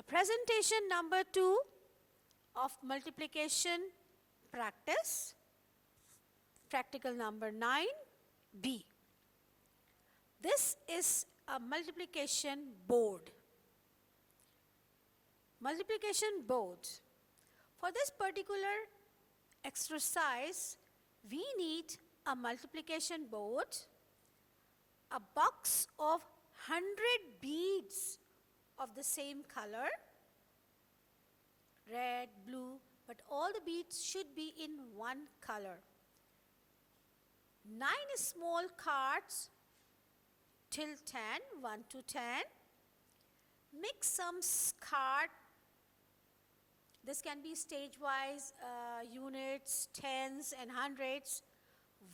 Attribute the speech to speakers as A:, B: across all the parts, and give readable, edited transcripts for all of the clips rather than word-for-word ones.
A: Presentation number 2 of multiplication practice, practical number 9B. This is a multiplication board. Multiplication board. For this particular exercise, we need a multiplication board, a box of 100 beads of the same color, red, blue, but all the beads should be in one color. 9 small cards till 10, 1 to 10. Mix some card. This can be stage-wise, units, tens and hundreds.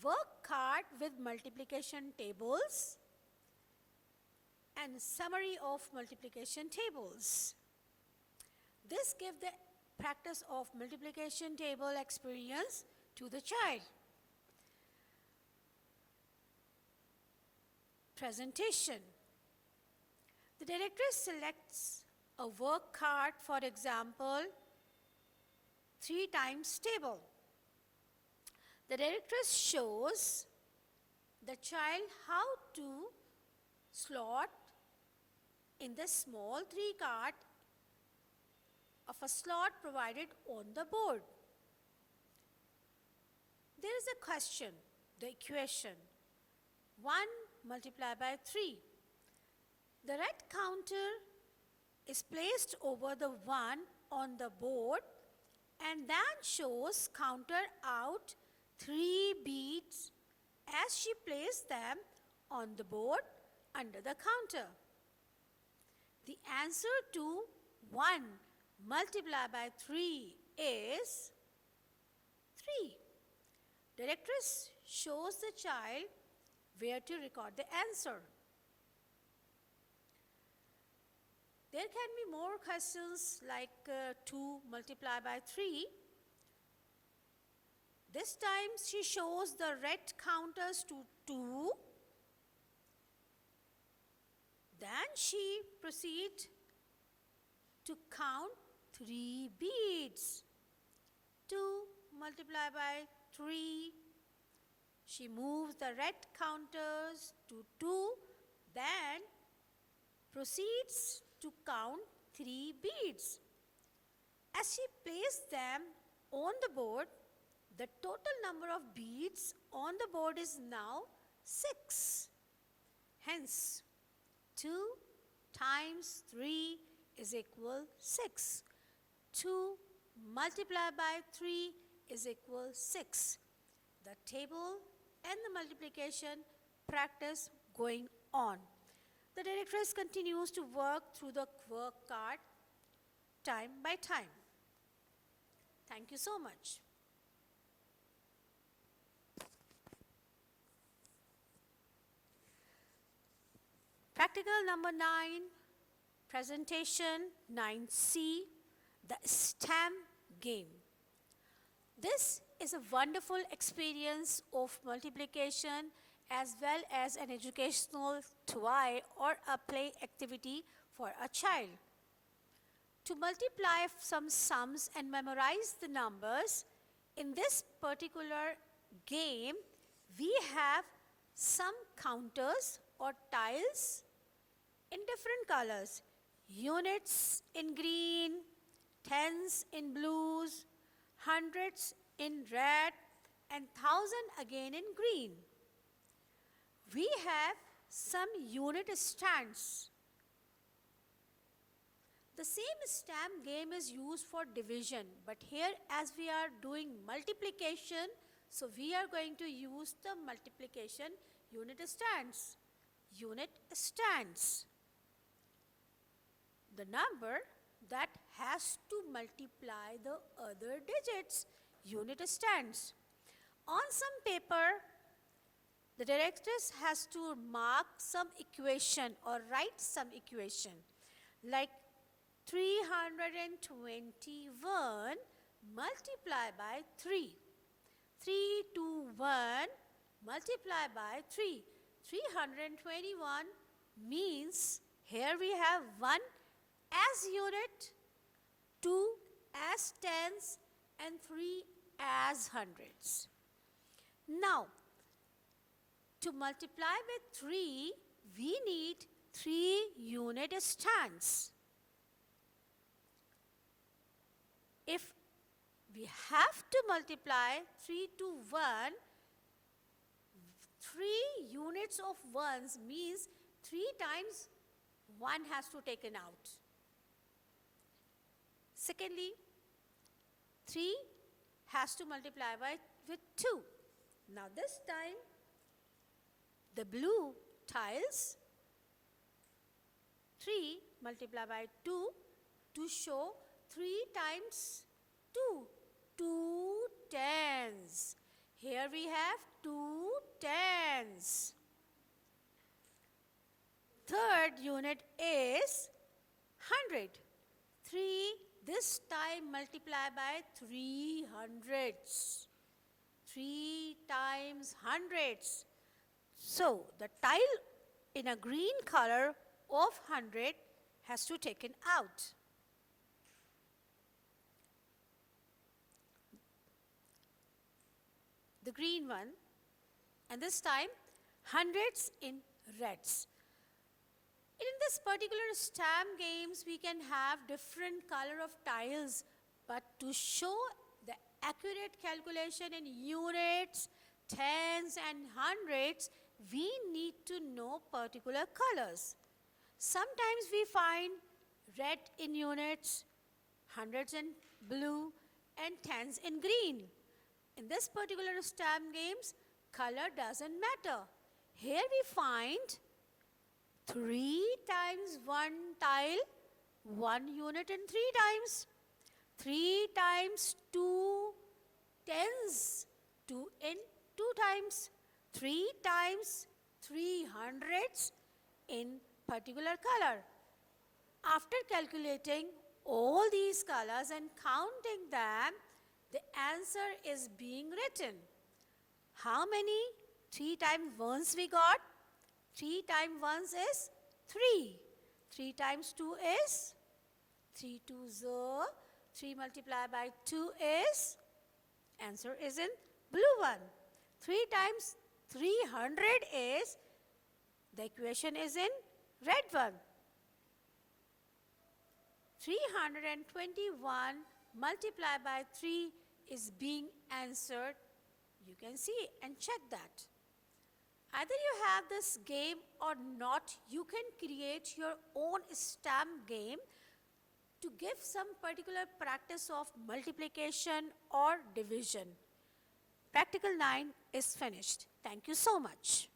A: Work card with multiplication tables and summary of multiplication tables. This gives the practice of multiplication table experience to the child. Presentation. The director selects a work card, for example, 3 times table. The director shows the child how to slot in the small 3 card of a slot provided on the board. There is a question, the equation, 1 multiplied by 3. The red counter is placed over the 1 on the board and then shows counter out 3 beads as she placed them on the board under the counter. The answer to 1 multiplied by 3 is 3. Directress shows the child where to record the answer. There can be more questions like 2 multiplied by 3. This time she shows the red counters to 2. Then she proceeds to count 3 beads. 2 multiplied by 3. She moves the red counters to 2. Then proceeds to count 3 beads. As she placed them on the board, the total number of beads on the board is now 6. Hence, 2 times 3 is equal 6. 2 multiplied by 3 is equal 6. The table and the multiplication practice going on. The directress continues to work through the work card time by time. Thank you so much. Practical number 9, presentation 9C, the STEM game. This is a wonderful experience of multiplication as well as an educational toy or a play activity for a child. To multiply some sums and memorize the numbers, in this particular game, we have some counters or tiles in different colors. Units in green, tens in blues, hundreds in red, and thousand again in green. We have some unit stands. The same stamp game is used for division, but here as we are doing multiplication, so we are going to use the multiplication unit stands. Unit stands. The number that has to multiply the other digits, unit stands. On some paper, the directress has to mark some equation or write some equation like 321 multiplied by 3. 321 multiplied by 3. 321 means here we have 1 as unit, 2 as tens, and 3 as hundreds. Now, to multiply with 3, we need 3 unit stands. If we have to multiply 3 to 1, 3 units of ones means 3 times 1 has to taken out. Secondly, 3 has to multiply with 2. Now this time, the blue tiles, 3 multiplied by 2 to show 3 times 2, 2 tens. Here we have 2 tens. Third unit is 100. 3 this time multiply by 3 hundreds. 3 times hundreds. So the tile in a green color of 100 has to taken out. The green one, and this time hundreds in reds. In this particular stamp games, we can have different color of tiles, but to show the accurate calculation in units, tens and hundreds, we need to know particular colors. Sometimes we find red in units, hundreds in blue, and tens in green. In this particular stamp games, color doesn't matter. Here we find 3 times 1 tile, 1 unit in 3 times. 3 times 2 tens, 2 in 2 times. 3 times 3 hundreds in particular color. After calculating all these colors and counting them, the answer is being written. How many 3 times 1s we got? 3 times 1s is 3. 3 times 2 is 3 2s are 3 multiplied by 2 is, answer is in blue one. 3 times 300 is, the equation is in red one. 321 multiplied by 3 is being answered. You can see and check that. Either you have this game or not, you can create your own stamp game to give some particular practice of multiplication or division. Practical 9 is finished. Thank you so much.